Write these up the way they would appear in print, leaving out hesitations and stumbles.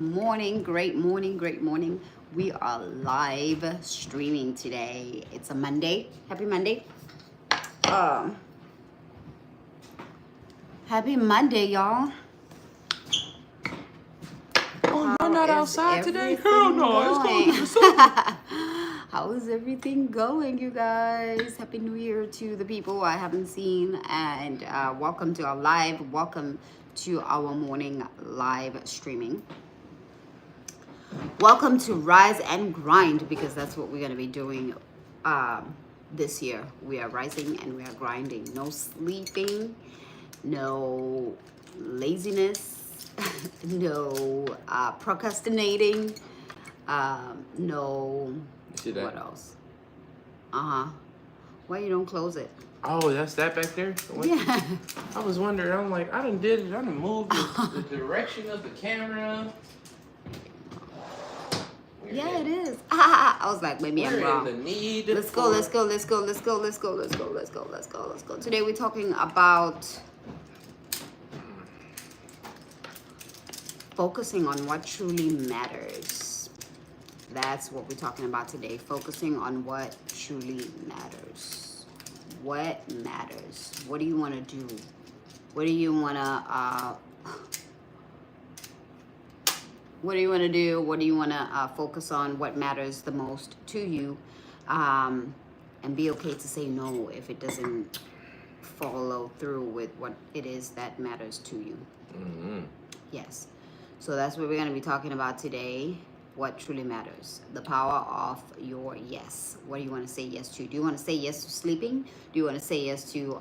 Morning, great morning, great morning. We are live streaming today. It's a Monday. Happy Monday. Um, Happy Monday, y'all. Oh, you're How not is outside today? Hell everything no, it's cold going? in the sun. How is everything going, you guys? Happy New Year to the people I haven't seen, and welcome to our live. Welcome to our morning live streaming. Welcome to Rise and Grind, because that's what we're going to be doing this year. We are rising and we are grinding. No sleeping, no laziness, no procrastinating, no. You see that? What else? Uh-huh. Why you don't close it? Oh, that's that back there? Yeah. I was wondering, I'm like, I done moved the direction of the camera. Yeah, it is. I was like, maybe I'm We're wrong. in the need. Let's go. Today we're talking about focusing on what truly matters. That's what we're talking about today. Focusing on what truly matters. What matters? What do you want to do? What do you want to What do you want to do? What do you want to focus on? What matters the most to you? And be okay to say no if it doesn't follow through with what it is that matters to you. Mm-hmm. Yes. So that's what we're going to be talking about today. What truly matters. The power of your yes. What do you want to say yes to? Do you want to say yes to sleeping? Do you want to say yes to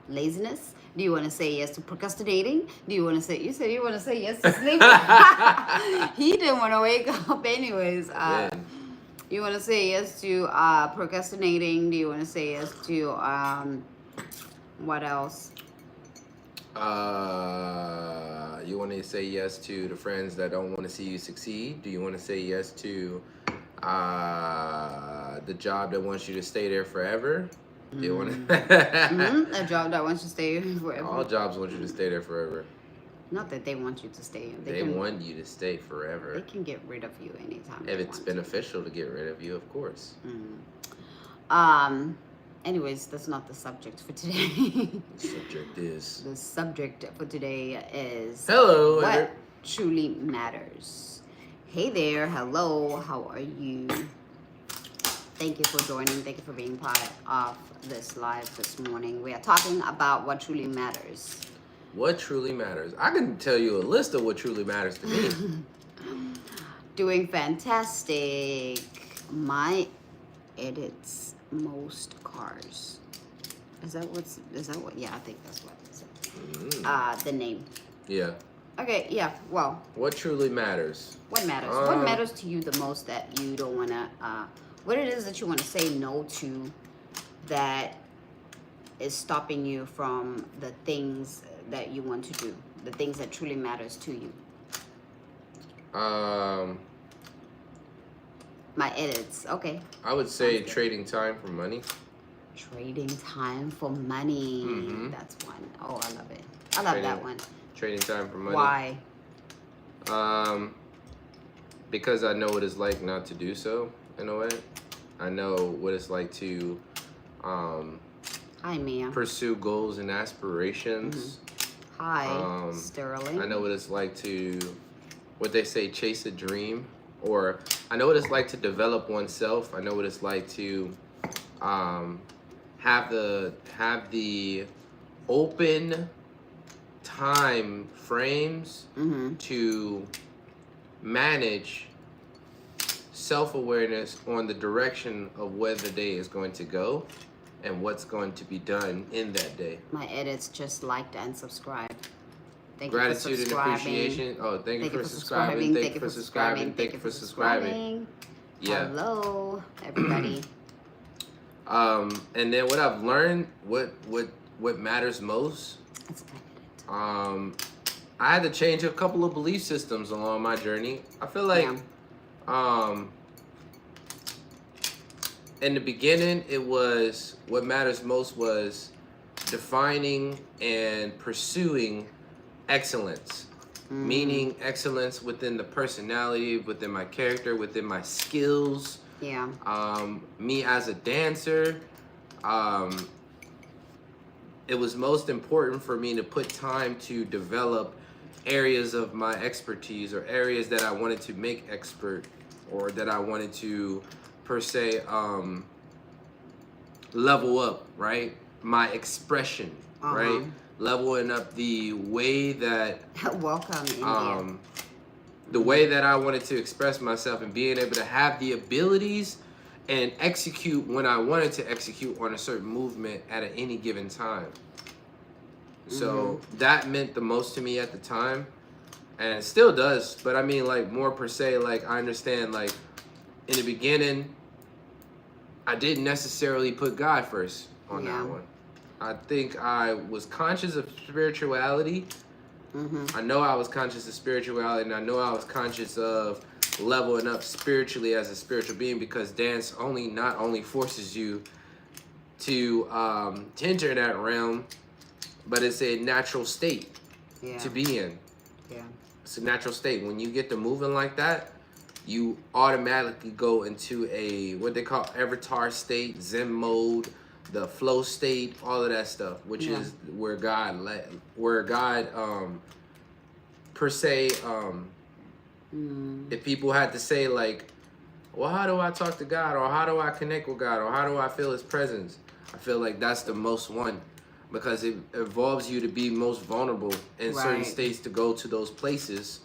laziness? Do you want to say yes to procrastinating? Do you want to say, you said you want to say yes to sleeping? He didn't want to wake up anyways. You want to say yes to procrastinating? Do you want to say yes to, what else? You want to say yes to the friends that don't want to see you succeed? Do you want to say yes to the job that wants you to stay there forever? Do you want to? A job that wants you to stay forever. All jobs want you to stay there forever. Not that they want you to stay. They want you to stay forever. They can get rid of you anytime. If it's beneficial to get rid of you, of course. Anyways, that's not the subject for today. The subject is. The subject for today is. Hello. What truly matters. Hey there. Hello. How are you? Thank you for joining. Thank you for being part of this live this morning. We are talking about what truly matters. What truly matters? I can tell you a list of what truly matters to me. Doing fantastic. My edits most cars. Is that what? Yeah, I think that's what it is. The name. Yeah. Okay, yeah, well. What truly matters? What matters? What matters to you the most that you don't want to, what it is that you want to say no to that is stopping you from the things that you want to do, the things that truly matters to you? My edits, okay. I would say trading time for money. Trading time for money. That's one. Oh, I love it. I love that one. Trading time for money. Why? Because I know what it's like not to do so, in a way. I know what it's like to Hi, Mia. pursue goals and aspirations. Hi, Sterling. I know what it's like to, what they say, chase a dream. Or I know what it's like to develop oneself. I know what it's like to have the open time frames to manage self-awareness on the direction of where the day is going to go and what's going to be done in that day. My edits just liked and subscribed. Thank Gratitude you for and appreciation. Oh, thank you for subscribing. Thank you for subscribing. Thank you for subscribing. Yeah. Hello, everybody. And then what I've learned, what matters most. I had to change a couple of belief systems along my journey. I feel like, in the beginning, it was what matters most was defining and pursuing excellence. meaning excellence within the personality, within my character, within my skills. Yeah. Me as a dancer, it was most important for me to put time to develop areas of my expertise or areas that I wanted to make expert or that I wanted to, per se, level up, right? My expression, right? Leveling up the way that Welcome, India. the way that I wanted to express myself and being able to have the abilities and execute when I wanted to execute on a certain movement at any given time. So that meant the most to me at the time, and it still does. But I mean, like, more per se, like, I understand, like, in the beginning, I didn't necessarily put God first on that one. I think I was conscious of spirituality. I know I was conscious of spirituality, and I know I was conscious of leveling up spiritually as a spiritual being, because dance not only forces you to enter that realm, but it's a natural state to be in. Yeah. It's a natural state. When you get to moving like that, you automatically go into a what they call avatar state, Zen mode, the flow state, all of that stuff, which is where God per se, if people had to say, like, well, how do I talk to God, or how do I connect with God, or how do I feel His presence? I feel like that's the most one, because it involves you to be most vulnerable in certain states, to go to those places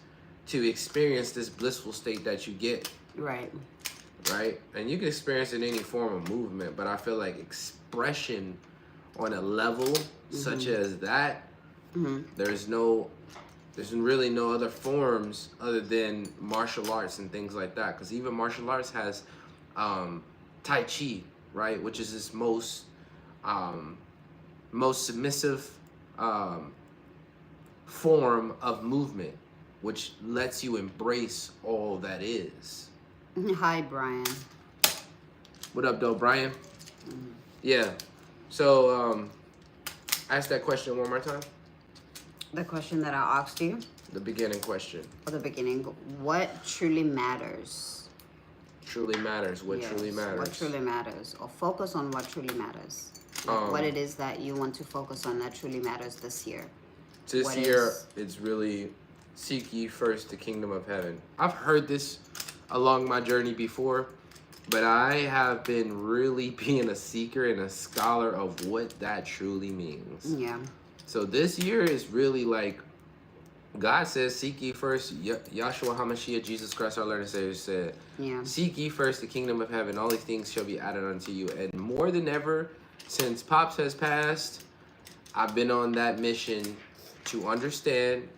to experience this blissful state that you get. Right. And you can experience it in any form of movement, but I feel like expression on a level such as that, there's really no other forms other than martial arts and things like that. Because even martial arts has Tai Chi, right, which is this most submissive form of movement, which lets you embrace all that is. Hi, Brian. What up, though, Brian? Yeah. So, ask that question one more time. The question that I asked you? The beginning question. Or the beginning. What truly matters? Truly matters. What truly matters? What truly matters? Or focus on what truly matters. Like what it is that you want to focus on that truly matters this year. This year, it's really seek ye first the kingdom of heaven. I've heard this along my journey before, but I have been really being a seeker and a scholar of what that truly means. Yeah. So this year is really like, God says, seek ye first, Yahshua HaMashiach, Jesus Christ, our Lord and Savior, said, seek ye first the kingdom of heaven, all these things shall be added unto you. And more than ever, since Pops has passed, I've been on that mission to understand,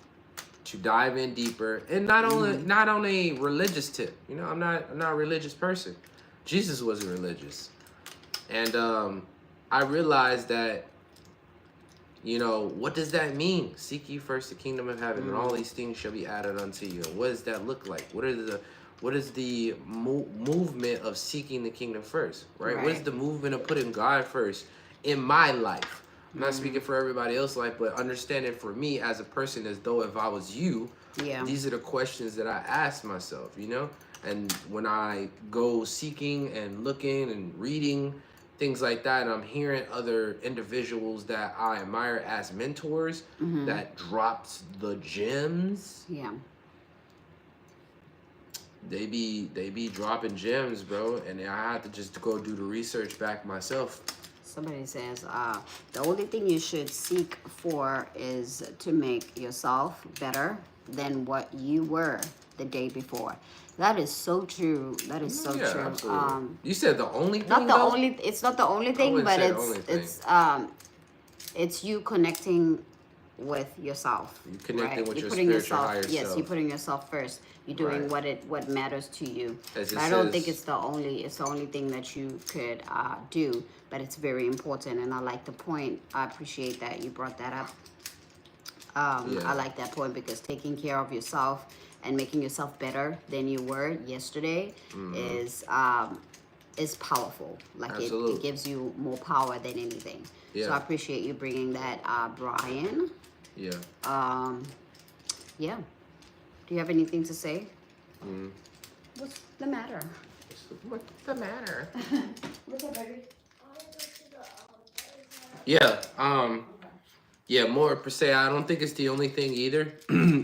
to dive in deeper, and not on a religious tip. You know, I'm not a religious person. Jesus wasn't religious. And I realized that, you know, what does that mean? Seek ye first the kingdom of heaven, and all these things shall be added unto you. And what does that look like? What is the movement of seeking the kingdom first, right? What is the movement of putting God first in my life? I'm not speaking for everybody else's life, but understanding for me as a person, as though if I was you, these are the questions that I ask myself, you know? And when I go seeking and looking and reading things like that, and I'm hearing other individuals that I admire as mentors that dropped the gems. Yeah. They be dropping gems, bro, and I have to just go do the research back myself. Somebody says, the only thing you should seek for is to make yourself better than what you were the day before. That is so true. That is so true. Absolutely. You said the only thing. Not the only. It's not the only thing, but it's you connecting with yourself. You connecting with your spiritual higher self. Yes, you're putting yourself first. You're doing what matters to you. I don't think it's the only thing that you could do, but it's very important. And I like the point. I appreciate that you brought that up. I like that point, because taking care of yourself and making yourself better than you were yesterday is powerful. Like it gives you more power than anything. So I appreciate you bringing that, Brian. Yeah. Yeah. Do you have anything to say? Mm. What's the matter? What's the matter? What's up, baby? Yeah. Yeah. More per se. I don't think it's the only thing either.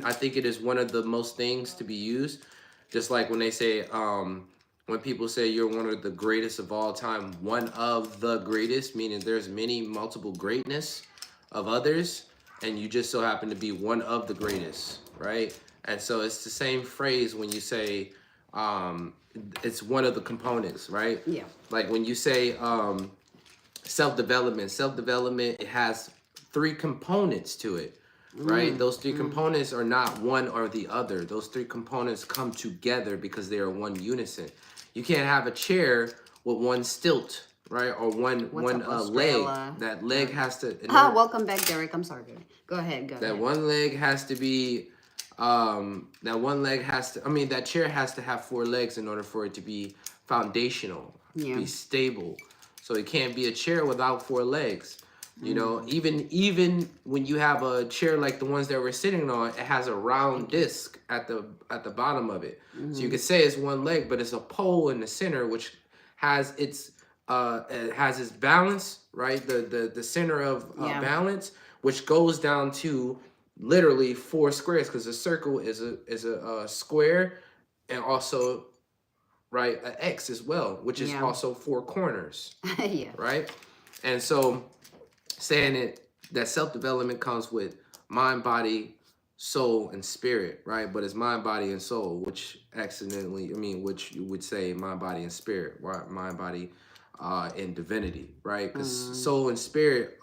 I think it is one of the most things to be used. Just like when they say, when people say you're one of the greatest of all time, one of the greatest, meaning there's many multiple greatness of others, and you just so happen to be one of the greatest, right? And so it's the same phrase when you say, it's one of the components, right? Yeah. Like when you say, self-development, it has three components to it, right? Those three components are not one or the other. Those three components come together because they are one unison. You can't have a chair with one stilt, right? Or one What's up, leg. Australia? That leg has to Welcome back, Derek. I'm sorry. Go ahead. Go that ahead. one leg has to be that one leg has to, I mean, that chair has to have four legs in order for it to be foundational, Yeah. be stable. So it can't be a chair without four legs. You know, even when you have a chair like the ones that we're sitting on, it has a round disc at the bottom of it. So you could say it's one leg, but it's a pole in the center which has its it has its balance, right? The center of Yeah. balance, which goes down to literally four squares, because a circle is a square, and also, right, an X as well, which is Yeah. also four corners, Yeah. right? And so saying it, that self-development comes with mind, body, soul, and spirit, right? But it's mind, body, and soul, which which you would say mind, body, and spirit, right? Mind, body, and divinity, right? Because soul and spirit,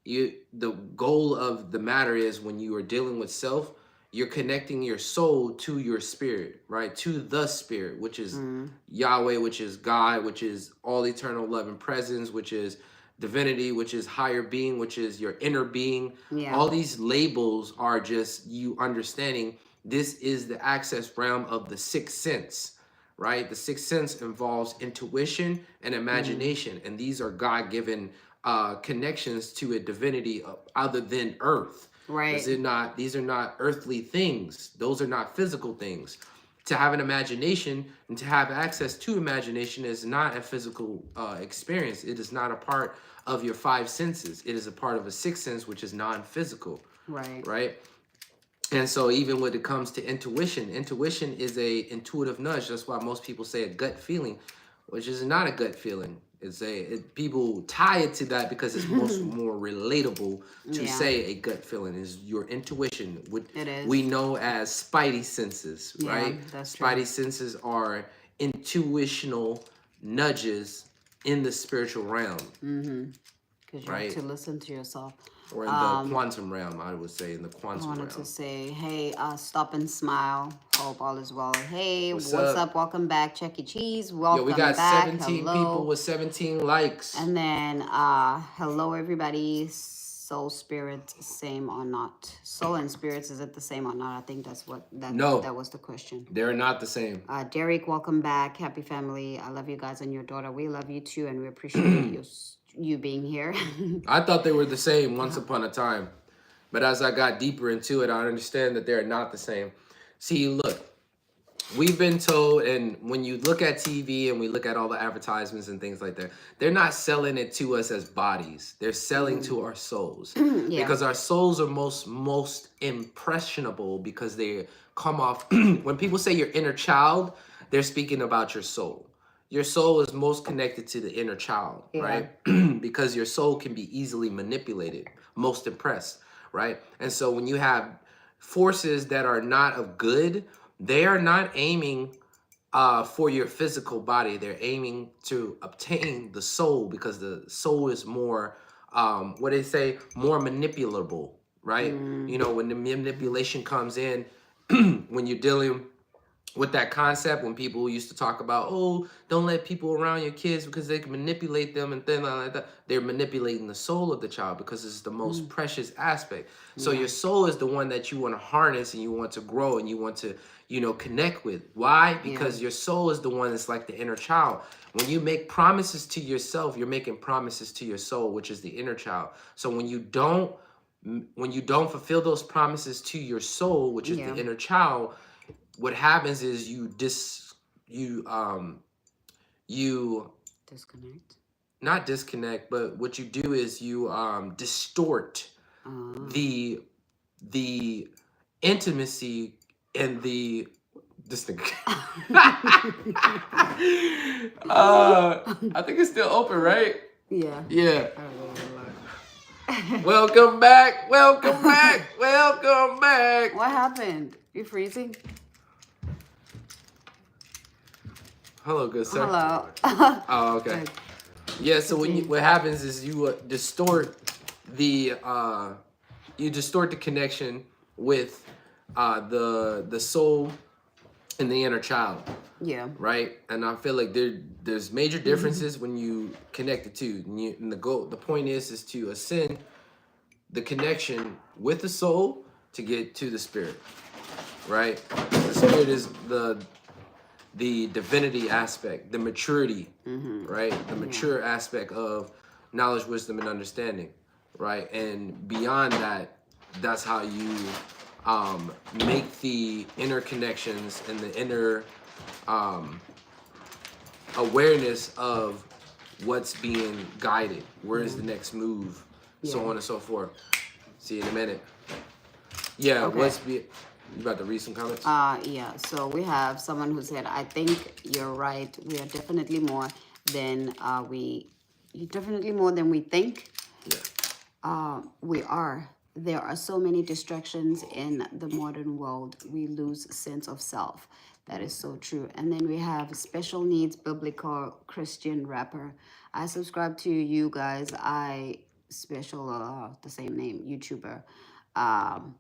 the goal of the matter is when you are dealing with self, you're connecting your soul to your spirit, right? To the spirit, which is Yahweh, which is God, which is all eternal love and presence, which is divinity, which is higher being, which is your inner being. Yeah. All these labels are just you understanding this is the access realm of the sixth sense, right? The sixth sense involves intuition and imagination, and these are God-given connections to a divinity other than earth. Right. These are not earthly things. Those are not physical things. To have an imagination and to have access to imagination is not a physical experience. It is not a part of your five senses. It is a part of a sixth sense, which is non-physical. Right. Right. And so even when it comes to intuition, intuition is a intuitive nudge. That's why most people say a gut feeling, which is not a gut feeling. People tie it to that because it's more relatable to say a gut feeling is your intuition. What It is. we know as spidey senses, Yeah, right? that's true. Spidey senses are intuitional nudges in the spiritual realm, Because you right? have to listen to yourself. Or in the quantum realm, I would say, in the I quantum wanted realm. to say, hey, stop and smile. Hope all is well. Hey, What's what's up? up? Welcome back, Chuck E. Cheese. Welcome Yo, we got back. 17 Hello. people with 17 likes. And then, hello, everybody. Soul, spirit, same or not? Soul and spirits, is it the same or not? I think that's what No. that was the question. They're not the same. Derek, welcome back. Happy family. I love you guys and your daughter. We love you too, and we appreciate you being here. I thought they were the same once upon a time. But as I got deeper into it, I understand that they're not the same. See, look, we've been told, and when you look at TV and we look at all the advertisements and things like that, they're not selling it to us as bodies. They're selling to our souls. Yeah. Because our souls are most impressionable because they come off. When people say your inner child, they're speaking about your soul. Your soul is most connected to the inner child, right? Because your soul can be easily manipulated, most impressed, right? And so when you have forces that are not of good, they are not aiming for your physical body. They're aiming to obtain the soul, because the soul is more, what they say, more manipulable, right? You know, when the manipulation comes in, when you're dealing with that concept, when people used to talk about, oh, don't let people around your kids because they can manipulate them and things like that. They're manipulating the soul of the child because it's the most precious aspect. So your soul is the one that you want to harness and you want to grow and you want to, connect with. Why? Because your soul is the one that's like the inner child. When you make promises to yourself, you're making promises to your soul, which is the inner child. So when you don't when you don't fulfill those promises to your soul, which is Yeah. the inner child, what happens is you Disconnect. not disconnect, but what you do is you distort the the intimacy and the this thing. I think it's still open, right? Yeah. Yeah. Oh, Welcome back. Welcome back. Welcome back. what happened? You freezing? Hello, good sir. Hello. Oh, okay. Good. Yeah. So what happens is you distort the connection with the soul and the inner child. Yeah. Right, and I feel like there's major differences when you connect the two. And the point is to ascend the connection with the soul to get to the spirit. Right, the spirit is the divinity aspect, the maturity. Right, the mature aspect of knowledge, wisdom, and understanding. Right, and beyond that, that's how you make the inner connections and the inner awareness of what's being guided, where is the next move, so on and so forth. See you in a minute. Yeah, Okay. You about to read some comments? Yeah. So we have someone who said, "I think you're right. We are definitely more than definitely more than we think. We are. There are so many distractions in the modern world. We lose sense of self. That is so true." And then we have special needs biblical Christian rapper. I subscribe to you guys. I special the same name YouTuber, um,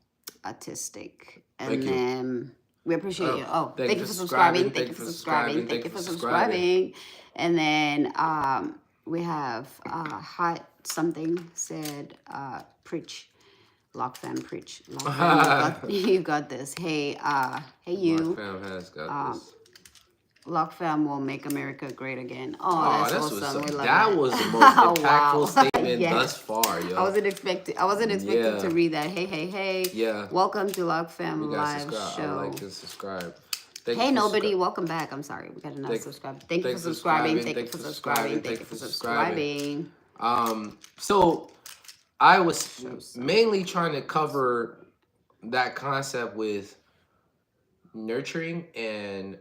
artistic, and Thank you. then we appreciate you. Oh, Thank thank you you for for subscribing. subscribing. Thank Thank you you for for subscribing. subscribing. Thank Thank you you for for subscribing. subscribing. And then we have hot something said preach. Lock fam preach. Lock fam, you got this. Hey, hey Lock you. fam has got this. Lock fam will make America great again. Oh, Oh, that's that's what's awesome. We up. love That that. was the most impactful Wow. statement Yes. thus far, yo. I wasn't expecting Yeah. to read that. Hey, hey, hey. Yeah. Welcome to Lock Fam You guys Live subscribe. I Show. like and subscribe. Thank Hey you for nobody, welcome back. I'm sorry, we got another subscribe. Thank you for subscribing. Thank you for subscribing. Thank you for subscribing. So I was Show some. mainly trying to cover that concept with nurturing and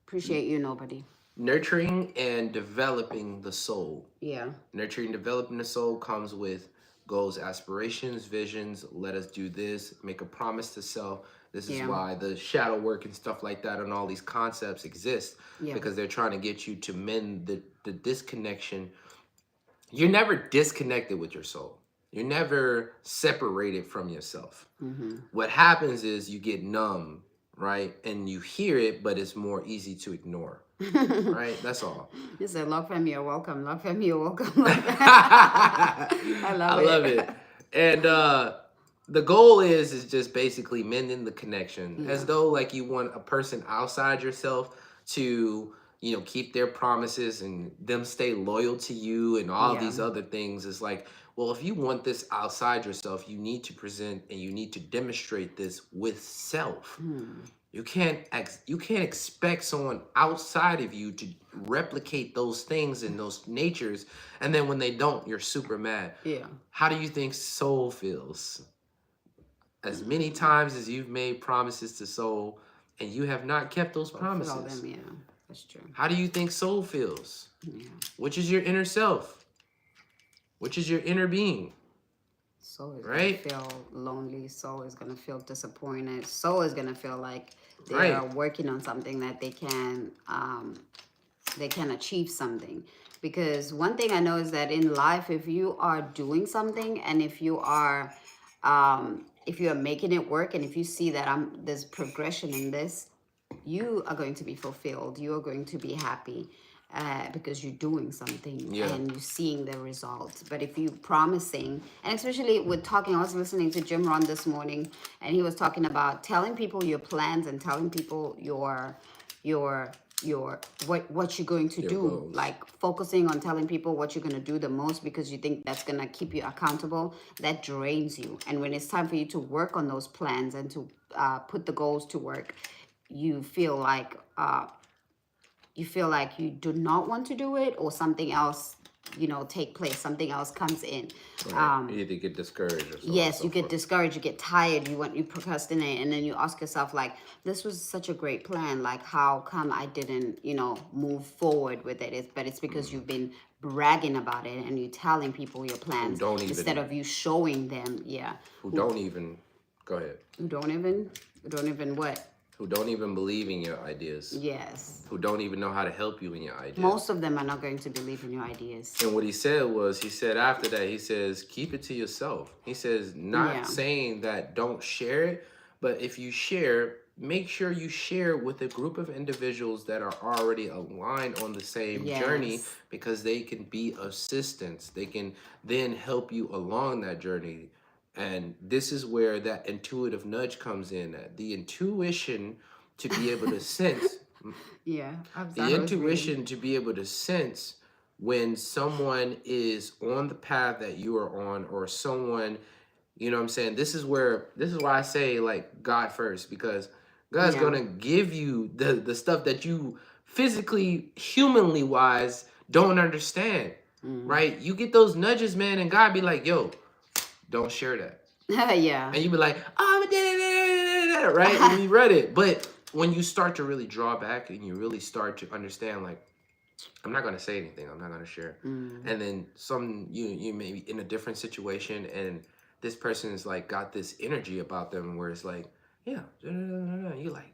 Appreciate you, nobody. nurturing and developing the soul. Yeah. Nurturing and developing the soul comes with goals, aspirations, visions. Let us do this. Make a promise to self. This is why the shadow work and stuff like that and all these concepts exist, because they're trying to get you to mend the disconnection. You're never disconnected with your soul. You're never separated from yourself. What happens is you get numb, right? And you hear it, but it's more easy to ignore. Right? That's all. You said, Lock fam, you're welcome. Lock fam, you're welcome. I love it. And the goal is just basically mending the connection, as though like you want a person outside yourself to, you know, keep their promises and them stay loyal to you and all these other things. It's like, well, if you want this outside yourself, you need to present and you need to demonstrate this with self. You can't expect someone outside of you to replicate those things and those natures, and then when they don't, you're super mad. Yeah. How do you think soul feels? As many times as you've made promises to soul and you have not kept those promises. Yeah, that's true. How do you think soul feels? Yeah. Which is your inner self? Which is your inner being? Soul is Right? gonna feel lonely. Soul is gonna feel disappointed. Soul is gonna feel like they are working on something that they can achieve something. Because one thing I know is that in life, if you are doing something and if you are making it work, and if you see that there's progression in this, you are going to be fulfilled. You are going to be happy. Because you're doing something and you're seeing the results. But if you're promising, and especially with talking, I was listening to Jim Ron this morning, and he was talking about telling people your plans and telling people your what you're going to Your do, goals. like focusing on telling people what you're going to do the most because you think that's going to keep you accountable, that drains you. And when it's time for you to work on those plans and to put the goals to work, you feel like you do not want to do it, or something else, take place, something else comes in. Right. You either get discouraged or so on and Yes, so you get forth. discouraged, you get tired, you procrastinate, and then you ask yourself, like, this was such a great plan, like, how come I didn't, move forward with it? But it's because you've been bragging about it and you telling people your Who plans don't instead even of you showing them. Yeah. who don't even go ahead. Who don't even what? Who don't even believe in your ideas. Yes. Who don't even know how to help you in your ideas. Most of them are not going to believe in your ideas. And what he said after that, he says, keep it to yourself. He says, not Yeah. saying that don't share it, but if you share, make sure you share with a group of individuals that are already aligned on the same journey, Yes. because they can be assistants. They can then help you along that journey. And this is where that intuitive nudge comes in. The intuition to be able to sense, Yeah. the intuition to be able to sense when someone is on the path that you are on, or someone, you know what I'm saying? This is why I say, like, God first, because God's Yeah. gonna give you the stuff that you physically, humanly wise, don't understand. Right? You get those nudges, man, and God be like, yo, don't share that. Yeah. And you be like, oh, right? And you read it. But when you start to really draw back and you really start to understand, like, I'm not gonna say anything, I'm not gonna share. And then you may be in a different situation, and this person is like got this energy about them where it's like, yeah, you're like,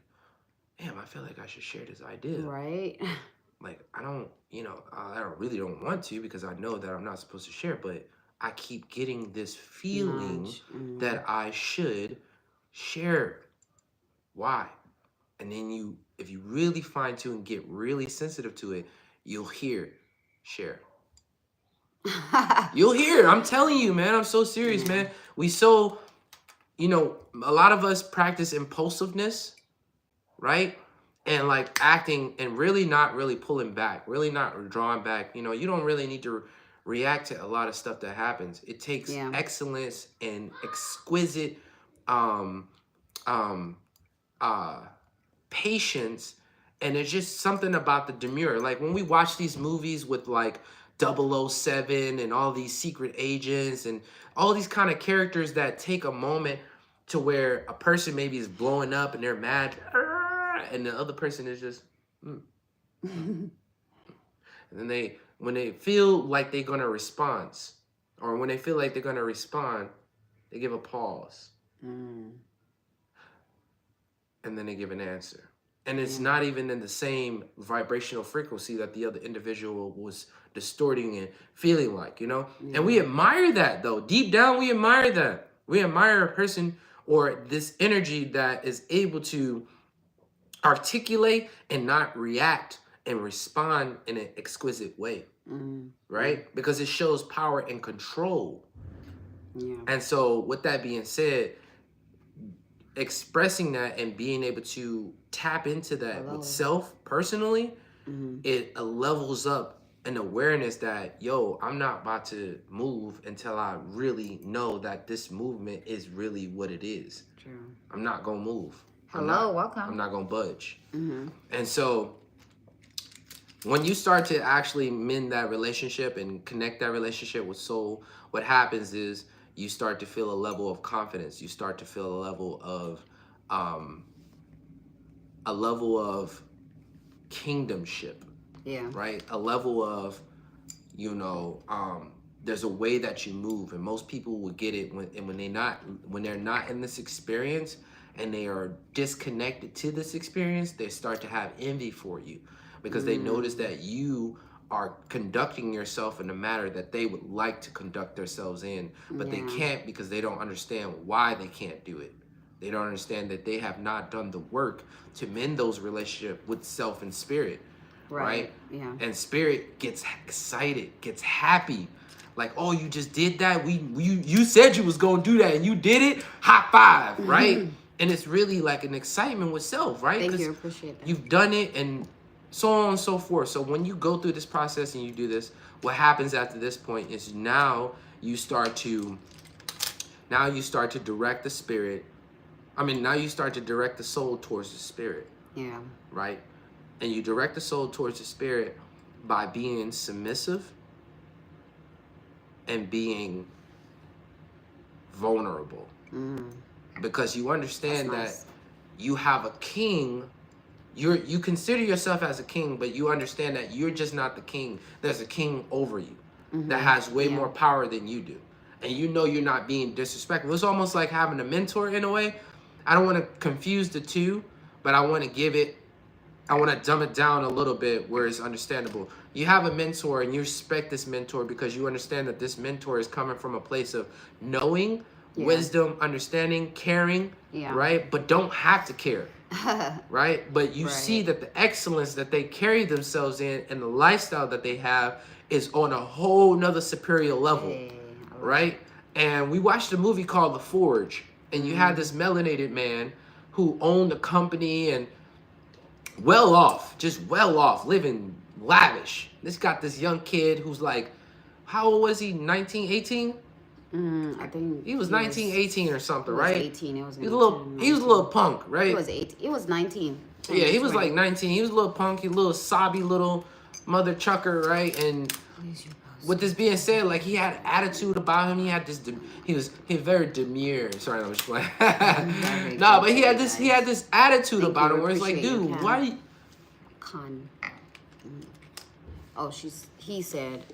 damn, I feel like I should share this idea. Right. Like, I don't really don't want to, because I know that I'm not supposed to share, but I keep getting this feeling that I should share. Why? And then if you really fine tune and get really sensitive to it, you'll hear share. You'll hear. I'm telling you, man. I'm so serious, man. A lot of us practice impulsiveness, right? And like acting and really not really pulling back, really not drawing back. You don't really need to react to a lot of stuff that happens. It takes excellence and exquisite patience, and it's just something about the demure. Like when we watch these movies with like 007 and all these secret agents and all these kind of characters that take a moment to where a person maybe is blowing up and they're mad, and the other person is just and then when they feel like they're gonna respond, or when they feel like they're gonna respond, they give a pause. And then they give an answer. And it's not even in the same vibrational frequency that the other individual was distorting and feeling like, And we admire that, though. Deep down, we admire that. We admire a person or this energy that is able to articulate and not react and respond in an exquisite way, right? Because it shows power and control. And so with that being said, expressing that and being able to tap into that with self personally, it levels up an awareness that, yo, I'm not about to move until I really know that this movement is really what it is. True. I'm not gonna move. Welcome. I'm not gonna budge. And so when you start to actually mend that relationship and connect that relationship with soul, what happens is you start to feel a level of confidence. You start to feel a level of kingdomship. Yeah. Right? A level of, there's a way that you move, and most people will get it when they're not in this experience and they are disconnected to this experience. They start to have envy for you because they notice that you are conducting yourself in a manner that they would like to conduct themselves in, but they can't because they don't understand why they can't do it. They don't understand that they have not done the work to mend those relationships with self and spirit, right? Yeah. And spirit gets excited, gets happy. Like, oh, you just did that? You said you was gonna do that and you did it? High five, right? And it's really like an excitement with self, right? Thank you, appreciate that. You've done it, and so on and so forth. So when you go through this process and you do this, what happens after this point is you start to direct the spirit. Now you start to direct the soul towards the spirit. Yeah. Right? And you direct the soul towards the spirit by being submissive and being vulnerable. Because you understand that you have a king. You consider yourself as a king, but you understand that you're just not the king. There's a king over you that has way more power than you do. And you know you're not being disrespectful. It's almost like having a mentor in a way. I don't want to confuse the two, but I want to dumb it down a little bit where it's understandable. You have a mentor and you respect this mentor because you understand that this mentor is coming from a place of knowing, wisdom, understanding, caring, right? But don't have to care, right? But you see that the excellence that they carry themselves in and the lifestyle that they have is on a whole nother superior level, right? And we watched a movie called The Forge, and you had this melanated man who owned a company and well off, living lavish. This got this young kid who's like, how old was he? 19, 18? I think he was 19, 18 or something, he was right? 18. He was he was a little punk, right? He was 18. He was 19. Yeah, he was like 19. He was a little punky, little sobby little mother chucker, right? And with this being said, like he had attitude about him. He had this. He was very demure. Sorry, I'm just playing. No, but he had this attitude about him where it's like, dude, why? You... Oh, he said,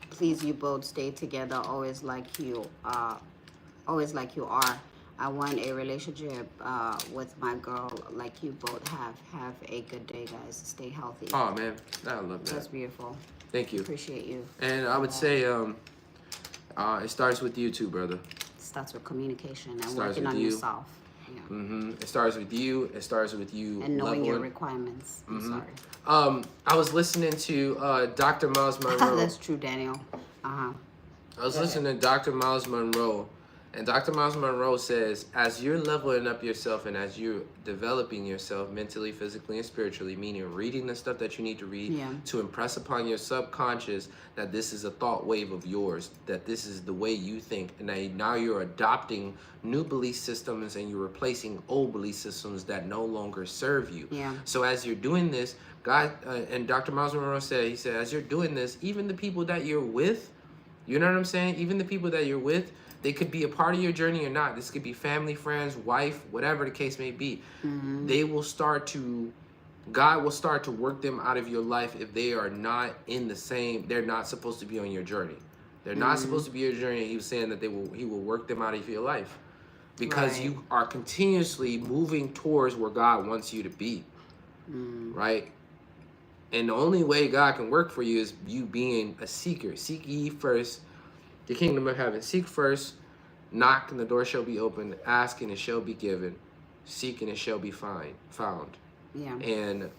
please, you both stay together, always like you are. I want a relationship with my girl like you both have. Have a good day, guys. Stay healthy. Oh man, I love that. That's beautiful. Thank you. Appreciate you. And I would say it starts with you too, brother. It starts with communication and working on yourself. Yeah. It starts with you. It starts with you and knowing your requirements. I'm sorry. I was listening to Dr. Miles Monroe. That's true, Daniel. I was listening to Dr. Miles Monroe, and Dr. Miles Monroe says, as you're leveling up yourself and as you're developing yourself mentally, physically, and spiritually, meaning reading the stuff that you need to read to impress upon your subconscious that this is a thought wave of yours, that this is the way you think, and now you're adopting new belief systems and you're replacing old belief systems that no longer serve you. So as you're doing this, God, and Dr. Miles Monroe said, he said, as you're doing this, even the people that you're with, you know what I'm saying? Even the people that you're with, they could be a part of your journey or not. This could be family, friends, wife, whatever the case may be. They will God will start to work them out of your life if they are not in the same, they're not supposed to be on your journey. They're not supposed to be your journey. He was saying that he will work them out of your life because you are continuously moving towards where God wants you to be, right? And the only way God can work for you is you being a seeker. Seek ye first the kingdom of heaven. Seek first, knock and the door shall be opened, ask and it shall be given, seek and it shall be found. Yeah. And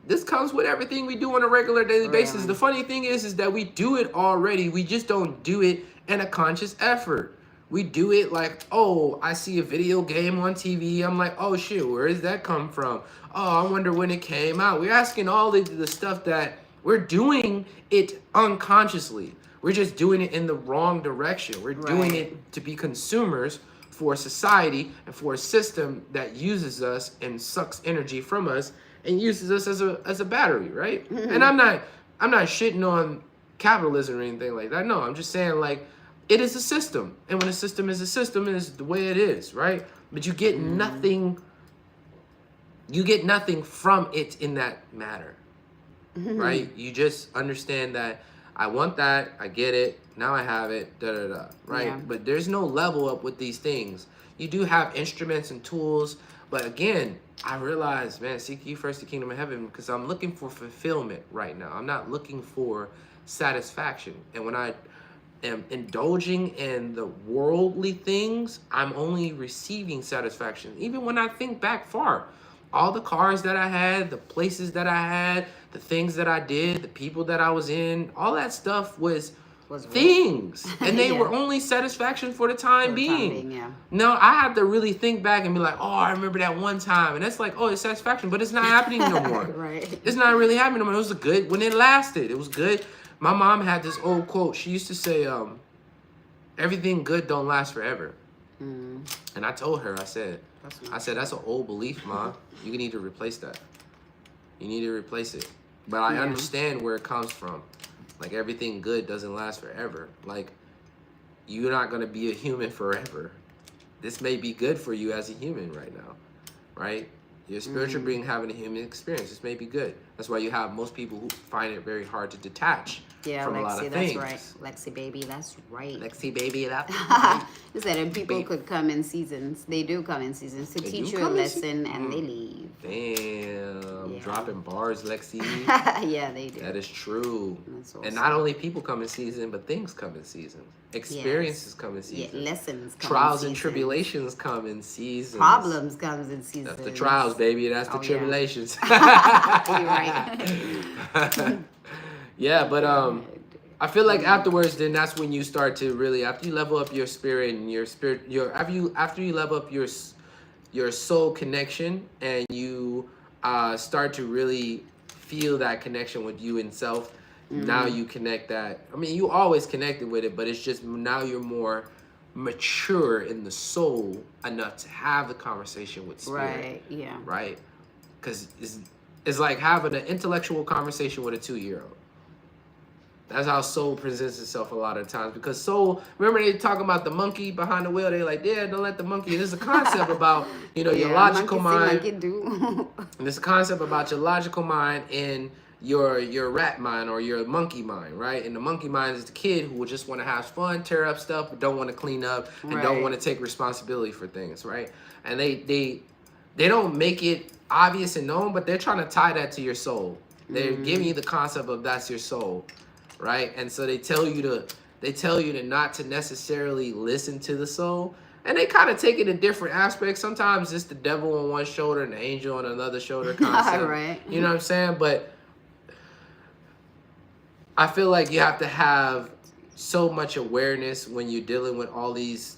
this comes with everything we do on a regular daily basis. The funny thing is that we do it already. We just don't do it in a conscious effort. We do it like, oh, I see a video game on TV. I'm like, oh shit, where does that come from? Oh, I wonder when it came out. We're asking all the stuff that we're doing it unconsciously. We're just doing it in the wrong direction. We're doing it to be consumers for society and for a system that uses us and sucks energy from us and uses us as a battery, right? And I'm not shitting on capitalism or anything like that. No, I'm just saying like it is a system, and when a system is a system, it is the way it is, right? But you get nothing. You get nothing from it in that matter, right? You just understand that I want that, I get it, now I have it, right? Yeah. But there's no level up with these things. You do have instruments and tools, but again, I realize, man, seek ye first the kingdom of heaven because I'm looking for fulfillment right now. I'm not looking for satisfaction. And when I am indulging in the worldly things, I'm only receiving satisfaction. Even when I think back far, all the cars that I had, the places that I had, the things that I did, the people that I was in, all that stuff was Was real. things, and they Yeah. were only satisfaction for the For time the time being. being, yeah. No, I have to really think back and be like, oh, I remember that one time, and that's like, oh, it's satisfaction, but it's not happening no more. Right. It's not really happening no more. It was good when it lasted. It was good. My mom had this old quote. She used to say, everything good don't last forever. Mm, And I told her, I said, that's that's an old belief, Ma. You need to replace that. You need to replace it. But I understand where it comes from. Like, everything good doesn't last forever. Like, you're not going to be a human forever. This may be good for you as a human right now, right? Your spiritual being having a human experience. This may be good. That's why you have most people who find it very hard to detach from a lot of things. That's right. Lexi, baby, that's right. Lexi, baby, that's right. You said and people could come in seasons. They do come in seasons to teach you a lesson and they leave. Damn. Dropping bars, Lexi. Yeah, they do. That is true. That's awesome. And not only people come in season, but things come in season. Experiences come in season. Yeah, lessons come Trials in and tribulations come in seasons. Problems comes in seasons. That's the trials, baby. That's the tribulations. You're right. Yeah, but I feel like afterwards, then that's when you start to really, after you level up your spirit and after you level up your soul connection, and you start to really feel that connection with you and self. Now you connect that. I mean, you always connected with it, but it's just now you're more mature in the soul enough to have the conversation with spirit. Right. Yeah. Right. Because it's like having an intellectual conversation with a 2-year-old. That's how soul presents itself a lot of times. Because soul, remember they talking about the monkey behind the wheel? They like, yeah, don't let the monkey. There's a concept about, your logical mind. Monkey do. And there's a concept about your logical mind and your rat mind or your monkey mind, right? And the monkey mind is the kid who will just want to have fun, tear up stuff, but don't want to clean up and don't want to take responsibility for things, right? And they don't make it obvious and known, but they're trying to tie that to your soul. They're giving you the concept of that's your soul, right? And so they tell you to not to necessarily listen to the soul. And they kind of take it in different aspects. Sometimes it's the devil on one shoulder and the angel on another shoulder concept. Right. You know what I'm saying? But I feel like you have to have so much awareness when you're dealing with all these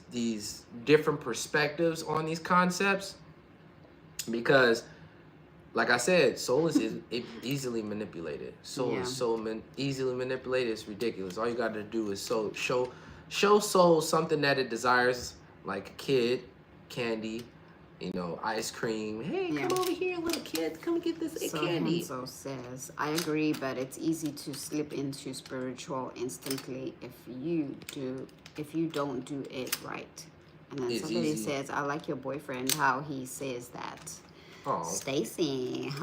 different perspectives on these concepts, because, like I said, soul is easily manipulated. Soul is so easily manipulated. It's ridiculous. All you got to do is show soul something that it desires, like a kid, candy, ice cream. Hey, come over here, little kid. Come get this candy. So says, I agree, but it's easy to slip into spiritual instantly if you don't do it right. And then somebody says, I like your boyfriend, how he says that. Oh. Stacy.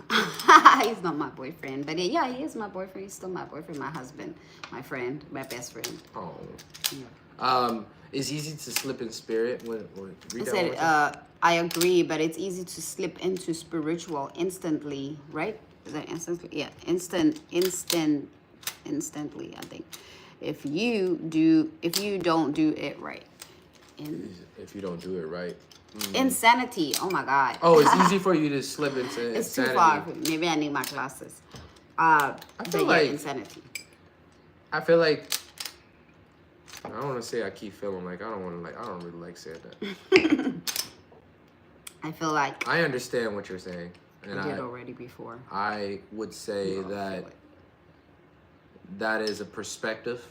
He's not my boyfriend, but he is my boyfriend. He's still my boyfriend, my husband, my friend, my best friend. Oh. Yeah. It's easy to slip in spirit. I said, I agree, but it's easy to slip into spiritual instantly, right? Is that instantly? Yeah, instantly, I think. If you don't do it right. If you don't do it right. Insanity. Oh my God. Oh, it's easy for you to slip into insanity. It's too far. Maybe I need my glasses. I feel like insanity. I feel like I don't want to say I keep feeling like I don't really like saying that. I feel like I understand what you're saying, and I did already before. I would say that is a perspective,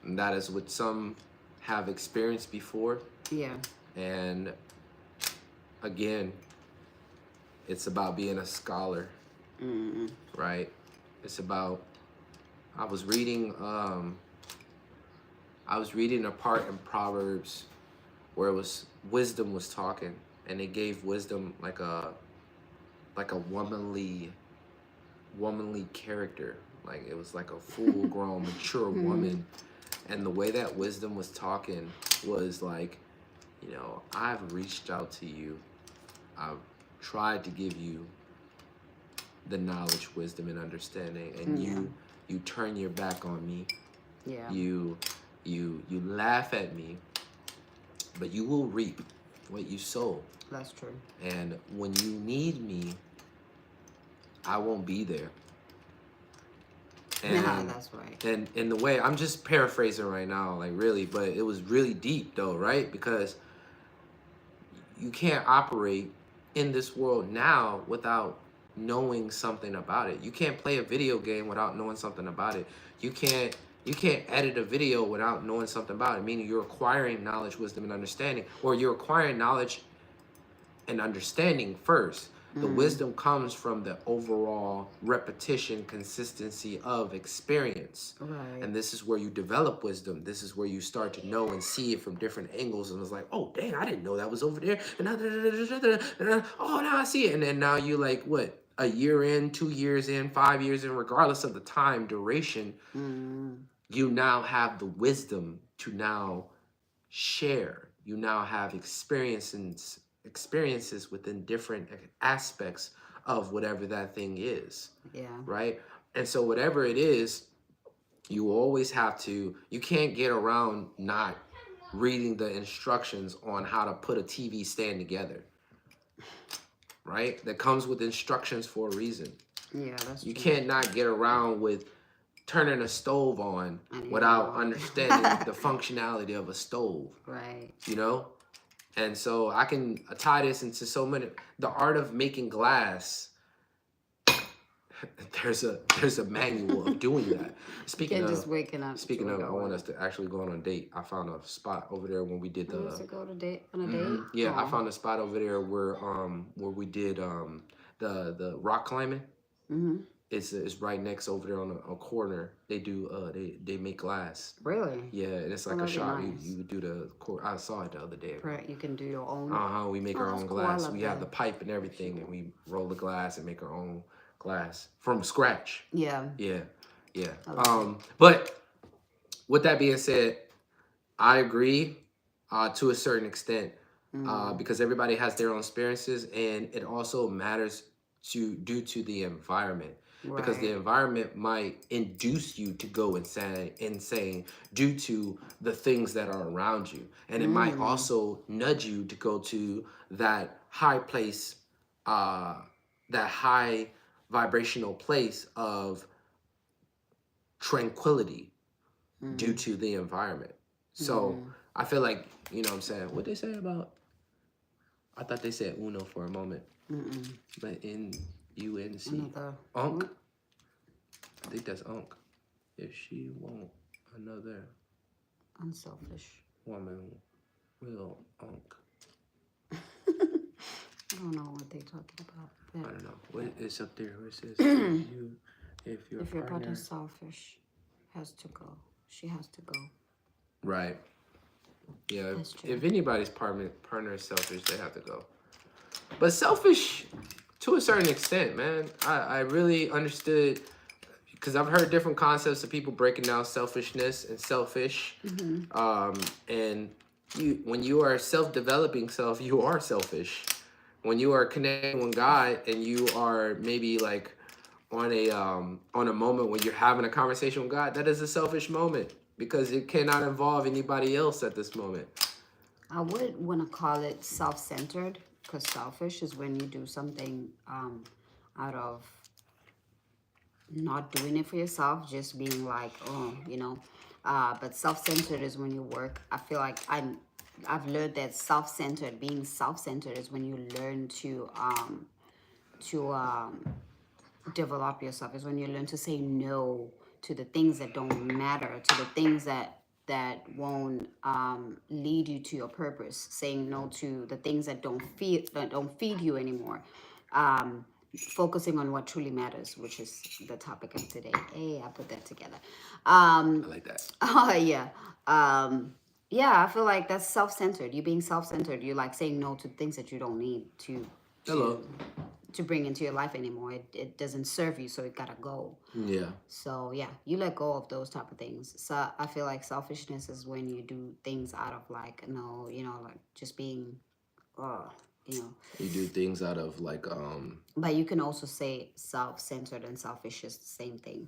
and that is what some have experienced before. Yeah. And again, it's about being a scholar, right? It's about. I was reading a part in Proverbs where wisdom was talking, and they gave wisdom like a womanly character. Like it was like a full-grown, mature woman. And the way that wisdom was talking was like, I've reached out to you. I've tried to give you the knowledge, wisdom, and understanding, and you turn your back on me. Yeah. You laugh at me, but you will reap what you sow. That's true. And when you need me, I won't be there. Yeah, And that's right. and in the way, I'm just paraphrasing right now, like really, but it was really deep though, right? Because you can't operate in this world now without knowing something about it. You can't play a video game without knowing something about it. You can't you can't edit a video without knowing something about it, meaning you're acquiring knowledge, wisdom, and understanding, or you're acquiring knowledge and understanding first. The Mm, wisdom comes from the overall repetition, consistency of experience. right. And this is where you develop wisdom. This is where you start to know and see it from different angles. And it's like, oh, dang, I didn't know that was over there. And oh, now I see it. And then now you like, what, a year in, 2 years in, 5 years in, regardless of the time duration, Mm, you now have the wisdom to now share. You now have experiences within different aspects of whatever that thing is, yeah. right? And so whatever it is, you always have to, you can't get around not reading the instructions on how to put a TV stand together, right? That comes with instructions for a reason. Yeah, that's You true. can't not get around with turning a stove on I didn't without know. understanding the functionality of a stove, Right. you know? And so I can tie this into so many. The art of making glass. There's a manual of doing that. You Speaking can't of just waking up to speaking wake of, I up want with us it. to actually go on a date. I found a spot over there when we did You used the. to go to date on a date? Yeah, I Oh. found a spot over there where we did the rock climbing. Mm-hmm. It's right next over there on a corner. They do they make glass. Really? Yeah, and it's Oh, like a that'd be shop. nice. You would do the I saw it the other day. You can do your own. Uh-huh. We make Oh, our that's own cool. I glass. love We have that. the pipe and everything, and we roll the glass and make our own glass from scratch. Yeah. Yeah, yeah. I love But with that being said, I agree to a certain extent it. Mm, because everybody has their own experiences, and it also matters due to the environment. Because the right. environment might induce you to go insane due to the things that are around you, and it might Mm, also nudge you to go to that high place, uh, that high vibrational place of tranquility due mm, to the environment. So mm, I feel like, you know what I'm saying? What they say about, I thought they said uno for a moment, mm-mm. but in UNC. Another. Unk? What? I think that's unk. If she won't, another Unselfish. woman will unk. I don't know what they're talking about. I But don't know. What is up there where it says you, if your if your partner. partner's selfish, has to go. She has to go. Right. Yeah. That's true. If anybody's partner is selfish, they have to go. But selfish to a certain extent, man. I really understood because I've heard different concepts of people breaking down selfishness and selfish. And when you are self-developing self, you are selfish. When you are connecting with God and you are maybe like on a moment when you're having a conversation with God, that is a selfish moment because it cannot involve anybody else at this moment. I would want to call it self-centered because selfish is when you do something out of not doing it for yourself, just being like, oh, you know. But self-centered is when you work. I feel like I've learned that being self-centered is when you learn to develop yourself. Is when you learn to say no to the things that don't matter, to the things that won't lead you to your purpose. Saying no to the things that don't feed you anymore. Focusing on what truly matters, which is the topic of today. Hey, I put that together. I like that. Oh yeah. Yeah, I feel like that's self-centered. You being self-centered, you're like saying no to things that you don't need Hello. to bring into your life anymore. It doesn't serve you, so it gotta go. Yeah. So yeah, you let go of those type of things. So I feel like selfishness is when you do things out of like no, you know, like just being, you know. You do things out of like But you can also say self-centered and selfish is the same thing.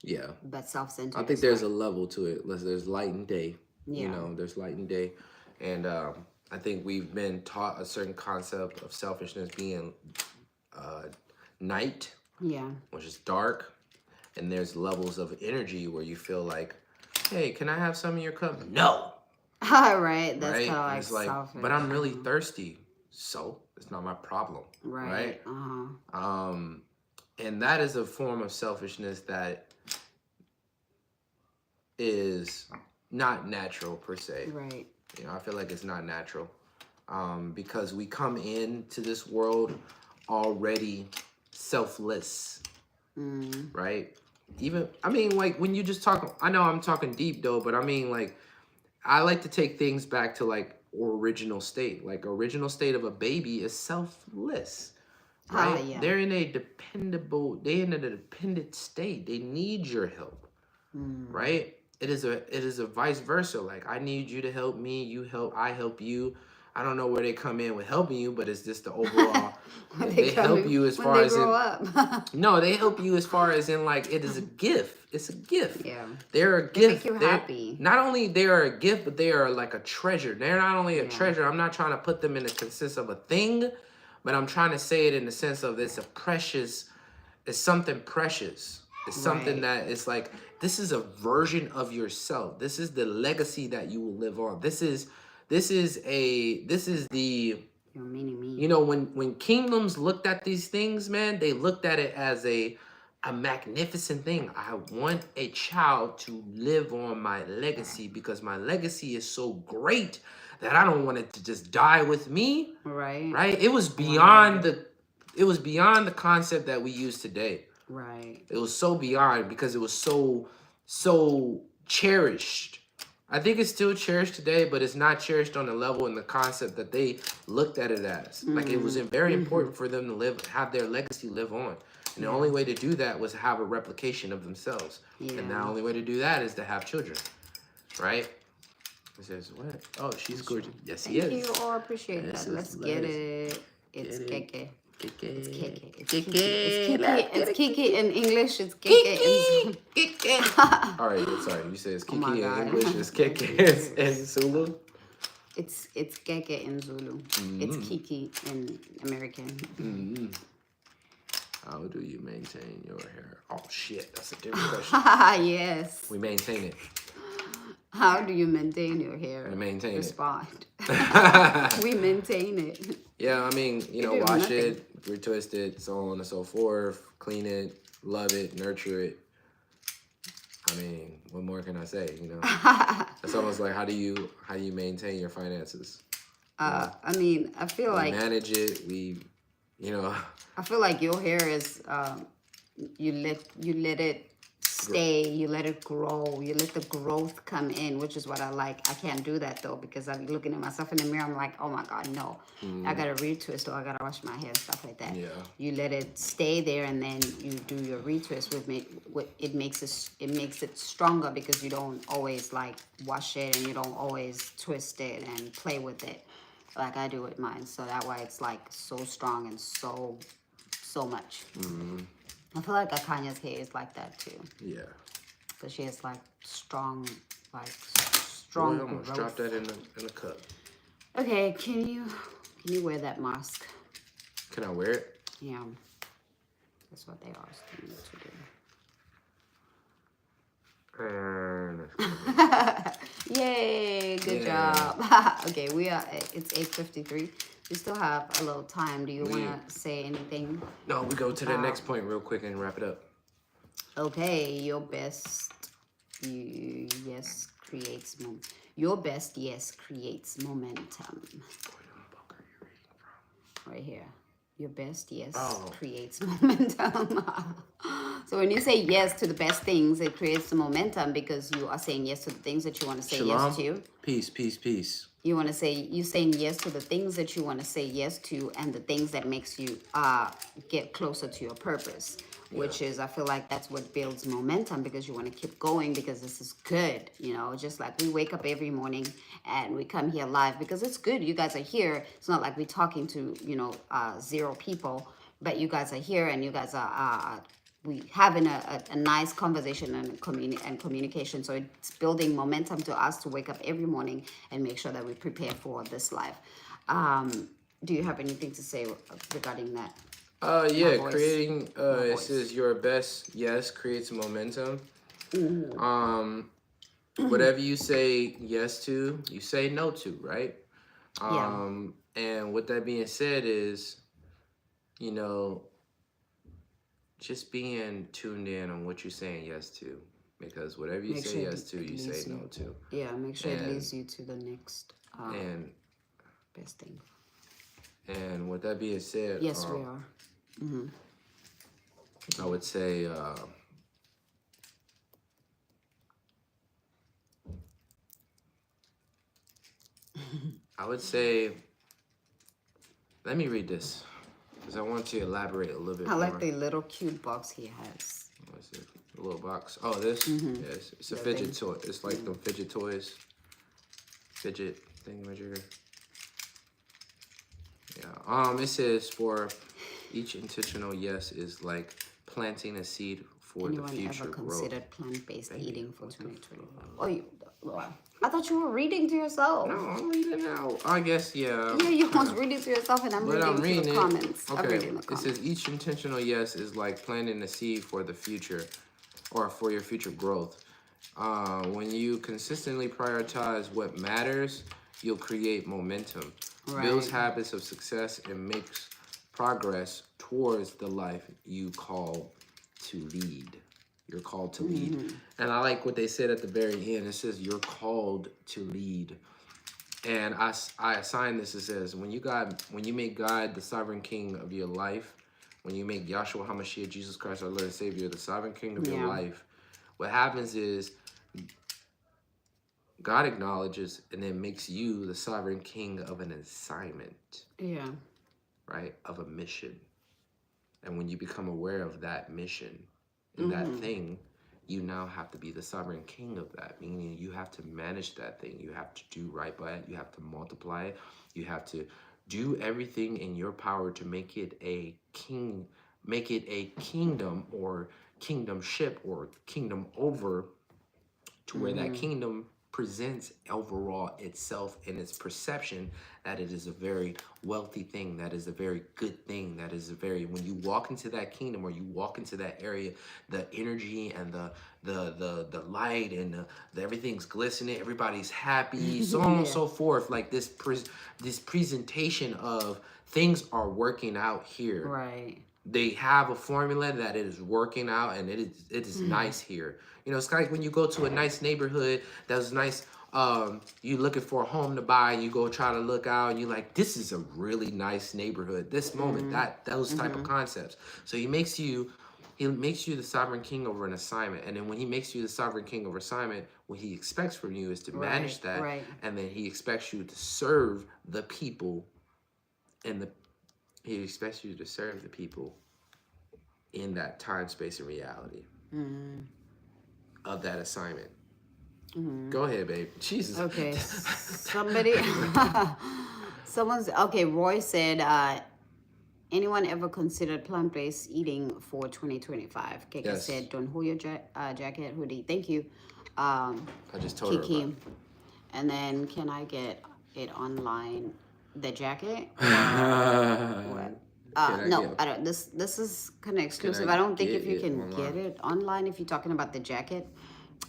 yeah. But self-centered. I think is there's like, a level to it. There's light and day. You yeah. know, there's light and day. And I think we've been taught a certain concept of selfishness being night, Yeah. which is dark. and there's levels of energy where you feel like, hey, can I have some of your cup? No. Right. That's Right? kind of And like it's like, selfish. but I'm really thirsty. So it's not my problem. Right. And that is a form of selfishness that is not natural per se. Right. You know, I feel like it's not natural. Because we come into this world already selfless, right? Even, I mean, like when you just talk, I know I'm talking deep though, but I mean, like, I like to take things back to like original state. Like original state of a baby is selfless, right? Yeah. They're in a dependent state. They need your help, right? It is a vice versa. Like I need you to help me, I help you. I don't know where they come in with helping you, but it's just the overall. they help you as when far they as grow in, up. no, they help you as far as in like it is a gift. It's a gift. Yeah. They're a They gift. make you They're, happy. not only they are a gift, but they are like a treasure. They're not only a Yeah. treasure. I'm not trying to put them in the consensus of a thing, but I'm trying to say it in the sense of it's something precious. It's something that it's like, this is a version of yourself. This is the legacy that you will live on. This is the, You're mini-me. you know, when kingdoms looked at these things, man, they looked at it as a magnificent thing. I want a child to live on my legacy because my legacy is so great that I don't want it to just die with me. Right. Right? It was beyond the concept that we use today. Right. It was so beyond because it was so cherished. I think it's still cherished today, but it's not cherished on the level and the concept that they looked at it as. Like it was very important for them to have their legacy live on. And the only way to do that was to have a replication of themselves. Yeah. And the only way to do that is to have children. Right? It says, what? Oh, she's gorgeous. Yes, he is. Thank you. Oh, I appreciate that. Let's get it. It's Keke. It's Keke. It's Kiki. It's Kiki in English. It's Keke. Kiki. All right, sorry. You say it's Kiki in English. It's Keke in Zulu. It's Keke in Zulu. It's Kiki in American. How do you maintain your hair? Oh shit, that's a different question. Yes. We maintain it. How do you maintain your hair? We maintain Respond. it. We maintain it. Yeah, I mean, you know, do wash nothing. it, retwist it, so on and so forth, clean it, love it, nurture it. I mean, what more can I say? You know, it's almost like how do you maintain your finances? I mean, I feel like manage it. I feel like your hair is you let it stay, you let it grow, you let the growth come in, which is what I like. I can't do that though because I'm looking at myself in the mirror. I'm like, oh my god, no, I gotta retwist or I gotta wash my hair and stuff like that. Yeah. You let it stay there and then you do your retwist. It makes it stronger because you don't always like wash it and you don't always twist it and play with it like I do with mine. So that way it's like so strong and so much. I feel like Akanya's hair is like that too. Yeah. Because she has like strong Boy, growth. almost drop that in a cup. Okay, can you wear that mask? Can I wear it? Yeah. That's what they asked me to do. Yay, good job. Okay, it's 8:53. We still have a little time. Do you want to say anything? No, we go to the next point real quick and wrap it up. Okay, your best yes creates momentum. What book are you reading from? Right here. Your best creates momentum. So when you say yes to the best things, it creates the momentum because you are saying yes to the things that you want to say yes to. Peace, peace, peace. You're saying yes to the things that you want to say yes to and the things that makes you get closer to your purpose, which is, I feel like that's what builds momentum because you want to keep going because this is good. You know, just like we wake up every morning and we come here live because it's good. You guys are here. It's not like we're talking to, 0 people, but you guys are here and you guys are we having a nice conversation and communication. So it's building momentum to us to wake up every morning and make sure that we prepare for this live. Do you have anything to say regarding that? My Yeah, voice. creating. My It voice. says your best yes creates momentum. Mhm. Um, whatever you say yes to, you say no to, right? Yeah. And with that being said, is you know just being tuned in on what you're saying yes to, because whatever you Make say sure yes to, it you say leads no you. to, Yeah, make sure it and leads you to the next and best thing. and with that being said, Yes, we are. Hmm. I would say. I would say, let me read this because I want to elaborate a little I bit like more. the little cute box he has. What's it? A little box. Oh, this? Mm-hmm. Yes, it's a The fidget thing. toy. It's like them fidget toys. Fidget thingamajigger. Yeah. It says for each intentional yes is like planting a seed for the Anyone ever future growth. considered plant-based Baby, eating for what the 2025? fuck? Oh, I thought you were reading to yourself. No, I'm reading out. I guess, yeah. Yeah, you kinda. was reading to yourself, and I'm But I'm reading to reading the it. comments. I'm Okay. reading the It comments. says each intentional yes is like planting a seed for the future or for your future growth. When you consistently prioritize what matters, you'll create momentum, builds Right. habits of success, and makes progress towards the life you call to lead. You're called to lead. And I like what they said at the very end. It says, you're called to lead. And I assign this. It says, when you make God the sovereign king of your life, when you make Yahshua HaMashiach, Jesus Christ, our Lord and Savior, the sovereign king of your Yeah. life, what happens is God acknowledges and then makes you the sovereign king of an assignment, Yeah. right? Of a mission. And when you become aware of that mission and that thing, you now have to be the sovereign king of that, meaning you have to manage that thing. You have to do right by it. You have to multiply it. You have to do everything in your power to make it a kingdom or kingdomship or kingdom over, to where that kingdom presents overall itself in its perception that it is a very wealthy thing, that is a very good thing, that is a very, when you walk into that kingdom or you walk into that area, the energy and the light and the everything's glistening, everybody's happy, so on and Yeah. so forth. Like this presentation of things are working out here. Right. They have a formula that it is working out, and it is nice here. You know, it's like when you go to a nice neighborhood that's nice. You looking for a home to buy, you go try to look out, and you're like, this is a really nice neighborhood. This moment, those type of concepts. So he makes you the sovereign king over an assignment, and then when he makes you the sovereign king over assignment, what he expects from you is to manage that, Right. and then he expects you to serve the people in the he expects you to serve the people in that time, space, and reality of that assignment. Go ahead, babe. Jesus. Okay. Okay. Roy said, anyone ever considered plant-based eating for 2025? Keke Yes. said, don't hold your jacket, hoodie. Thank you. I just told her Kiki. about And then, can I get it online? The jacket? What? No, I don't. This is kind of exclusive. I don't think get if you it can online? get it online. If you're talking about the jacket,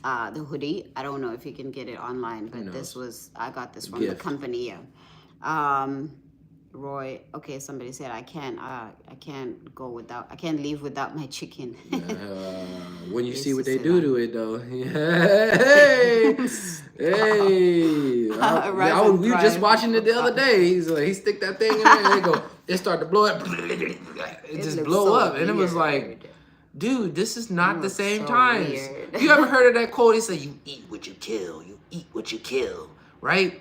the hoodie, I don't know if you can get it online. But this was I got this from the Gift. company. Roy. Okay, somebody said I can't leave without my chicken. When you Yes, see what you they said do that. to it, though. Hey. Rise and We were just thrive. watching it the other day. He stick that thing in there, and it start to blow up. It just looks blow so up, and it was like, weird. dude, this is not the looks same so times. weird. You ever heard of that quote? He said, "You eat what you kill. You eat what you kill." Right?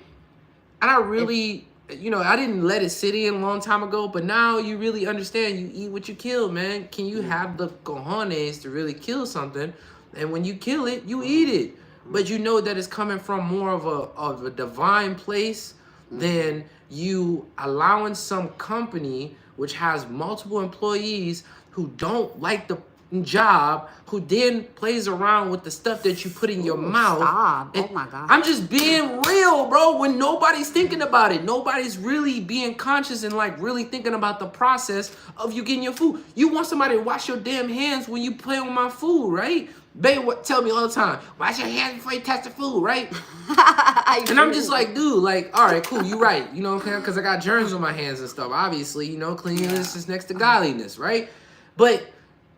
And I really, I didn't let it sit in a long time ago, but now you really understand. You eat what you kill, man. Can you have the cojones to really kill something? And when you kill it, you eat it. But you know that it's coming from more of a divine place than you allowing some company which has multiple employees who don't like the job who then plays around with the stuff that you put in your mouth. Stop. And Oh my God. I'm just being real, bro. When nobody's thinking about it, nobody's really being conscious and like really thinking about the process of you getting your food. You want somebody to wash your damn hands when you play with my food, right? Babe, what tell me all the time, wash your hands before you touch the food, right? And I'm just like, dude, like, all right, cool, you right, you know, because I got germs on my hands and stuff. Obviously, you know, cleanliness is next to godliness, right? But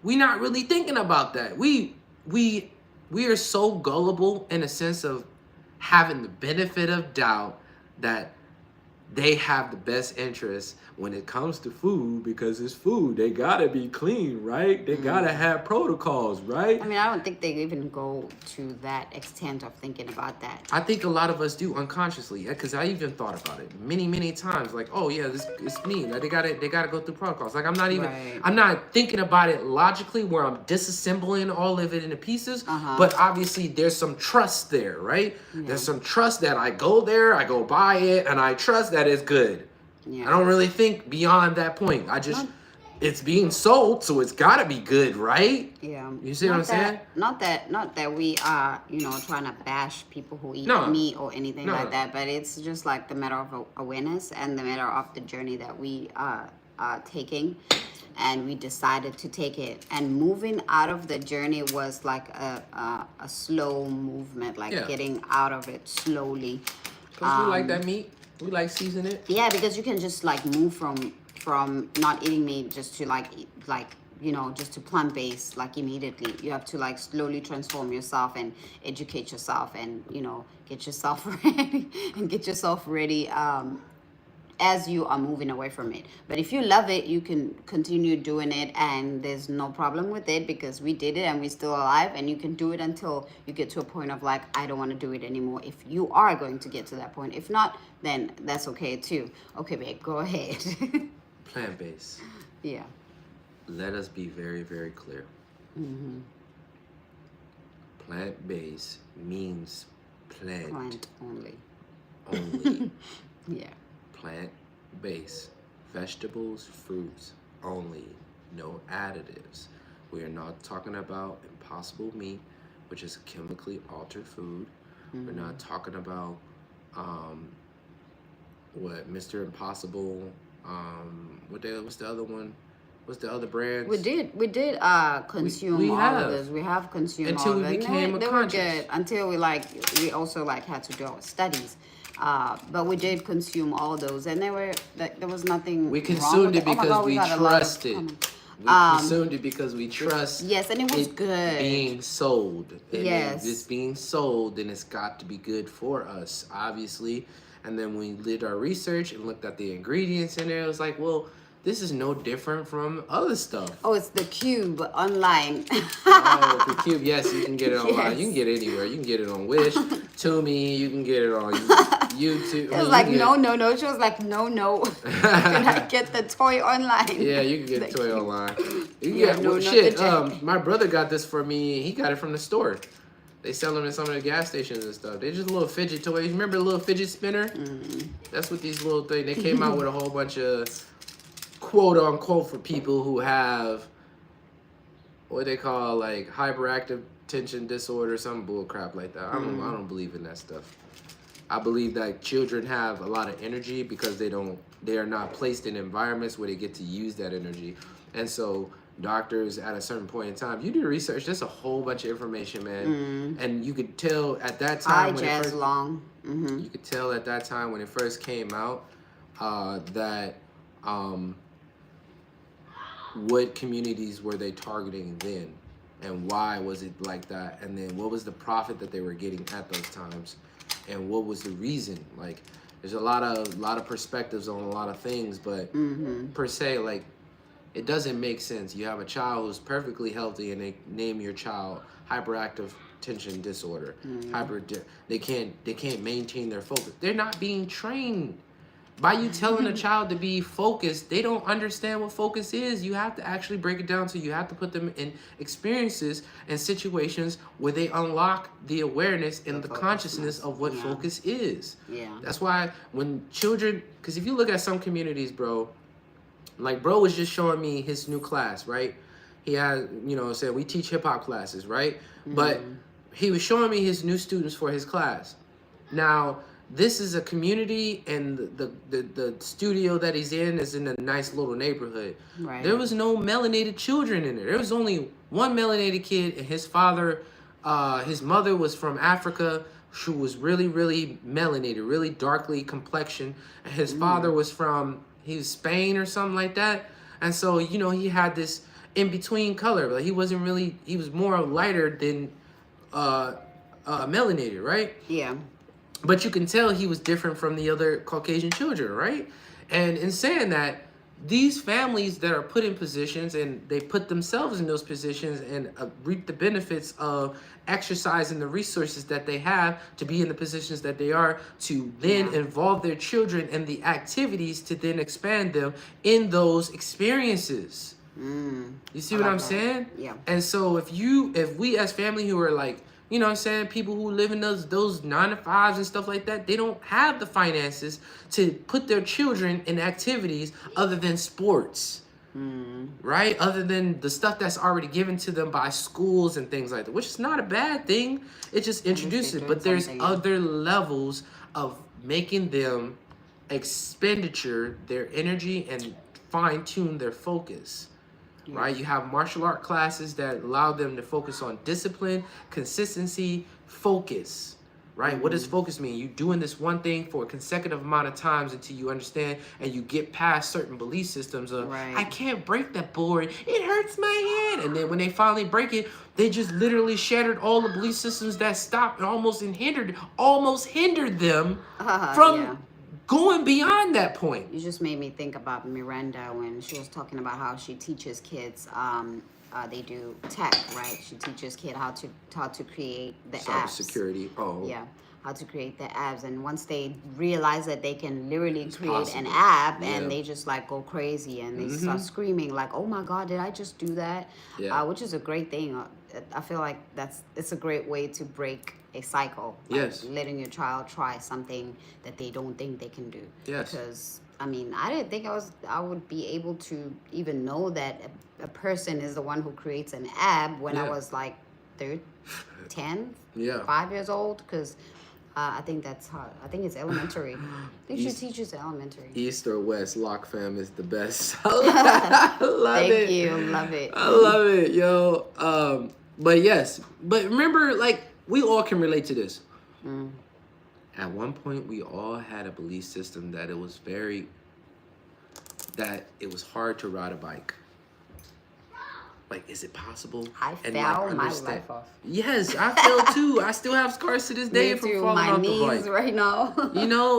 we not really thinking about that. We are so gullible in a sense of having the benefit of doubt that they have the best interest when it comes to food, because it's food. They gotta be clean, right? They gotta have protocols, right? I mean, I don't think they even go to that extent of thinking about that. I think a lot of us do unconsciously, because I even thought about it many times. Like, oh yeah, this it's me. Like they gotta go through protocols. Like I'm not thinking about it logically where I'm disassembling all of it into pieces. But obviously there's some trust there, right? Yeah. There's some trust that I go there, I go buy it, and I trust that it's good. Yeah. I don't really think beyond that point. I just it's being sold, so it's gotta be good, right? Yeah. You see what I'm saying? Not that we are, you know, trying to bash people who eat meat or anything like that, but it's just like the matter of awareness and the matter of the journey that we are taking, and we decided to take it. And moving out of the journey was like a slow movement, like getting out of it slowly. Because we like that meat. We like season it. Yeah, because you can just like move from not eating meat just to like you know, just to plant-based like immediately. You have to like slowly transform yourself and educate yourself and, you know, get yourself ready as you are moving away from it. But if you love it, you can continue doing it, and there's no problem with it, because we did it and we're still alive, and you can do it until you get to a point of like, I don't want to do it anymore, if you are going to get to that point. If not, then that's okay too. Okay, babe, go ahead. Plant-based. Yeah. Let us be very, very clear. Plant-based means plant only. Only. Yeah. Plant-based, vegetables, fruits only, no additives. We are not talking about impossible meat, which is chemically altered food. We're not talking about what Mr. Impossible, what's the other one? What's the other brands? We did consume all of this. We have consumed until all of we it. became they conscious. were good until we also like had to do our studies. But we did consume all those, and there was nothing. We consumed it because we trusted. We consumed it because we trust. Yes, and it was good. Being sold. And yes. If it's being sold, then it's got to be good for us, obviously. And then we did our research and looked at the ingredients in there. It was like, well, this is no different from other stuff. Oh, it's the cube online. Oh, the cube. Yes, you can get it online. Yes. You can get it anywhere. You can get it on Wish, Toomey. You can get it on YouTube. It was like, no. She was like, no. Can I get the toy online? Yeah, you can get the toy online. You can get shit. My brother got this for me. He got it from the store. They sell them in some of the gas stations and stuff. They're just little fidget toys. Remember the little fidget spinner? That's what these little things. They came out with a whole bunch of quote unquote for people who have what they call like hyperactive attention disorder, some bull crap like that. I don't believe in that stuff. I believe that children have a lot of energy because they are not placed in environments where they get to use that energy. And so doctors at a certain point in time, you do research, there's a whole bunch of information, man. And you could tell at that time you could tell at that time when it first came out that what communities were they targeting then, and why was it like that, and then what was the profit that they were getting at those times, and what was the reason. Like, there's a lot of perspectives on a lot of things, but per se, like, it doesn't make sense. You have a child who's perfectly healthy, and they name your child hyperactive attention disorder. They can't maintain their focus. They're not being trained. By you telling a child to be focused, they don't understand what focus is. You have to actually break it down, so you have to put them in experiences and situations where they unlock the awareness and the consciousness of what focus is. Yeah. That's why when children, because if you look at some communities, bro, like bro was just showing me his new class, right? He had, said we teach hip hop classes, right? But he was showing me his new students for his class. Now, this is a community, and the studio that he's in is in a nice little neighborhood. Right. There was no melanated children in there. There was only one melanated kid, and his father, his mother was from Africa. She was really, really melanated, really darkly complexioned. And his father was from, he was Spain or something like that. And so, he had this in between color, but he wasn't really, he was more lighter than melanated, right? Yeah. But you can tell he was different from the other Caucasian children, right? And in saying that, these families that are put in positions and they put themselves in those positions and reap the benefits of exercising the resources that they have to be in the positions that they are, to then involve their children in the activities to then expand them in those experiences. You see what I'm saying? Yeah. And so if we as family who are like, people who live in those 9-to-5s and stuff like that, they don't have the finances to put their children in activities other than sports, right? Other than the stuff that's already given to them by schools and things like that, which is not a bad thing. It just introduces, but there's other levels of making them expenditure their energy and fine tune their focus. Right? You have martial art classes that allow them to focus on discipline, consistency, focus. Right? What does focus mean? You doing this one thing for a consecutive amount of times until you understand and you get past certain belief systems of, I can't break that board. It hurts my head. And then when they finally break it, they just literally shattered all the belief systems that stopped and almost hindered them from going beyond that point. You just made me think about Miranda when she was talking about how she teaches kids. They do tech, right? She teaches kids how to create the apps. Cybersecurity. Oh. Yeah, how to create the apps, and once they realize that they can literally create an app, and they just like go crazy and they start screaming like, "Oh my God, did I just do that?" Which is a great thing. I feel like it's a great way to break a cycle. Like letting your child try something that they don't think they can do. Yes. Because I mean, I didn't think I would be able to even know that a person is the one who creates an app when I was like 10, 5 years old. Because I think that's hard. I think it's elementary. I think she teaches elementary. East or West, Lock Fam is the best. I love it. Thank you. Love it. I love it, yo. But yes. But remember, like, we all can relate to this. At one point, we all had a belief system that it was hard to ride a bike. Like, is it possible? I fell my life off. Yes, I fell too. I still have scars to this day from falling off the bike. My knees right now.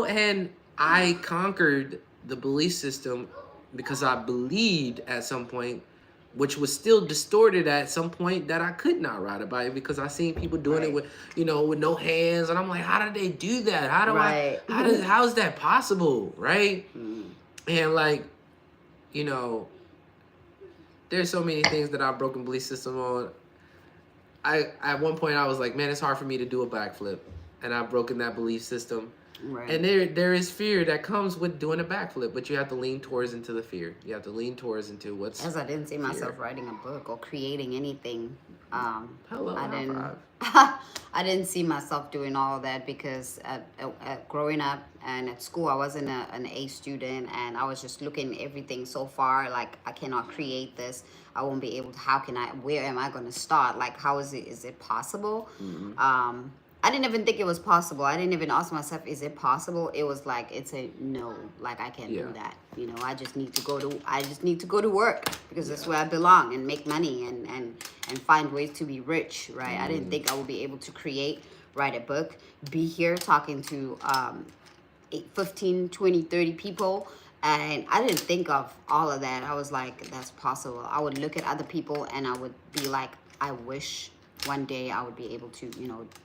And I conquered the belief system because I believed at some point, which was still distorted at some point, that I could not ride a bike because I seen people doing it with, with no hands, and I'm like, how did they do that? How is that possible, right? And like, there's so many things that I've broken belief system on. At one point I was like, man, it's hard for me to do a backflip, and I've broken that belief system. Right. And there is fear that comes with doing a backflip, but you have to lean towards into the fear. You have to lean towards into what's. As I didn't see myself writing a book or creating anything. Hello, I didn't see myself doing all of that because growing up and at school, I wasn't an A student, and I was just looking at everything so far. Like, I cannot create this. I won't be able to. Where am I going to start? Like, how is it possible? I didn't even think it was possible. I didn't even ask myself, is it possible? It was like, it's a no. Like, I can't do that. I just need to go to work because that's where I belong, and make money and find ways to be rich, right? I didn't think I would be able to write a book, be here talking to 15, 20, 30 people. And I didn't think of all of that. I was like, that's possible. I would look at other people and I would be like, I wish one day I would be able to,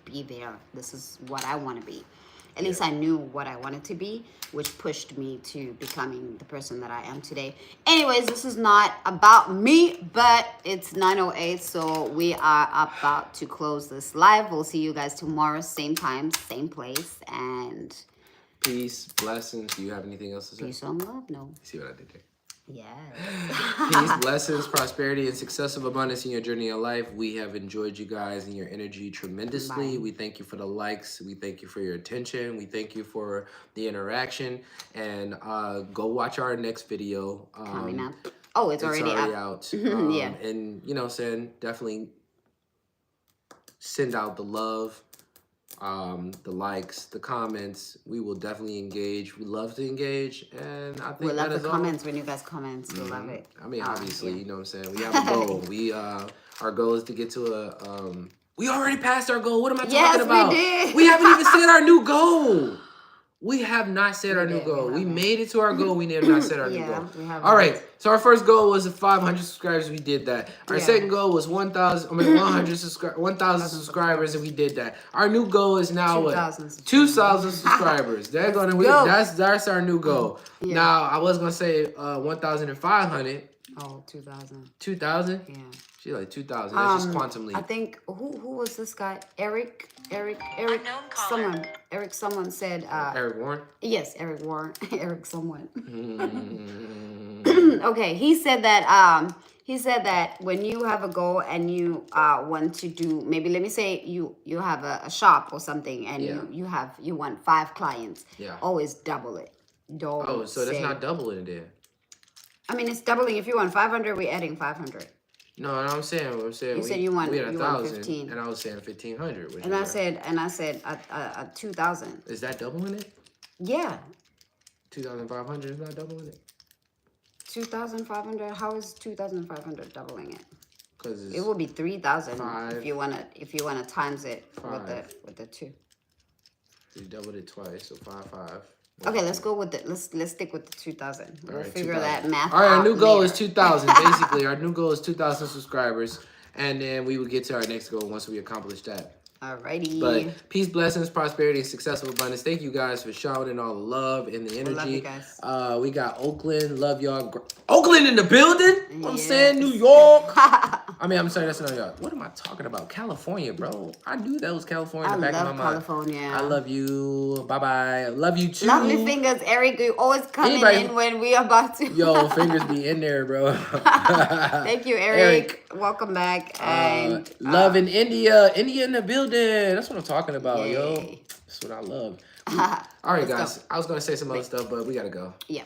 be there. This is what I want to be. At least I knew what I wanted to be, which pushed me to becoming the person that I am today. Anyways, this is not about me, but it's 9:08, so we are about to close this live. We'll see you guys tomorrow, same time, same place, and peace, blessings. Do you have anything else to say? Peace and love. No. See what I did there? Peace, Yes. blessings, prosperity, and success of abundance in your journey of life. We have enjoyed you guys and your energy tremendously. Bye. We thank you for the likes. We thank you for your attention. We thank you for the interaction. And go watch our next video. Coming up. Oh, it's already up. out. Yeah. And, you know, definitely send out the love, the likes, the comments. We will definitely engage. We love to engage, and I think We love that the is comments when you guys comment. We love it. I mean, obviously, Yeah. you know what I'm saying. We have a goal. Our goal is to get to a. We already passed our goal. What am I talking about? We did. We haven't even set our new goal. We have not set our new goal. We haven't. made it to our goal. We have not set our new Yeah, goal. we haven't. All right. So our first goal was 500 subscribers. We did that. Our Yeah. second goal was 1,000 subscribers, and we did that. Our new goal is now 2,000 subscribers. That's our new goal. Yeah. Now I was gonna say 1,500. Oh, 2,000. 2,000. Yeah. She's like 2,000. That's just quantum leap. I think who was this guy? Eric. Someone said. Eric Warren. Yes, Eric Warren. Eric someone. Mm. Okay, he said that when you have a goal and you want to do, maybe let me say you have a shop or something, and you want 5 clients. Yeah. Always double it. Don't So that's say, not doubling it then. I mean, it's doubling. If you want 500, we're adding 500. No, I'm saying. You said you want 1,000, 15. and I was saying 1,500. And I said 2,000. Is that doubling it? Yeah. 2,500 is not doubling it. 2,500. How is 2,500 doubling it? Because It will be 3,000 5. if you wanna times it 5. with the 2. You doubled it twice, so 5. Okay, let's go with it. Let's stick with the 2,000. We'll right, figure 2,000. that math All right, out our new goal later. is 2,000. Basically, our new goal is 2,000 subscribers, and then we will get to our next goal once we accomplish that. Alrighty. But peace, blessings, prosperity, and success of abundance. Thank you guys for showering all the love and the energy. Love you guys. We got Oakland. Love y'all. Oakland in the building. I'm Yes. saying New York. I'm sorry, that's not New York. What am I talking about? California, bro. I knew that was California in the back of my mind. California. I love you. Bye-bye. Love you too. Lovely fingers, Eric. You always coming in when we about to. Yo, fingers be in there, bro. Thank you, Eric. Welcome back. And love in India. India in the building. That's what I'm talking about, yay. yo. That's what I love. All right, guys. I was going to say some other stuff, but we got to go. Yeah.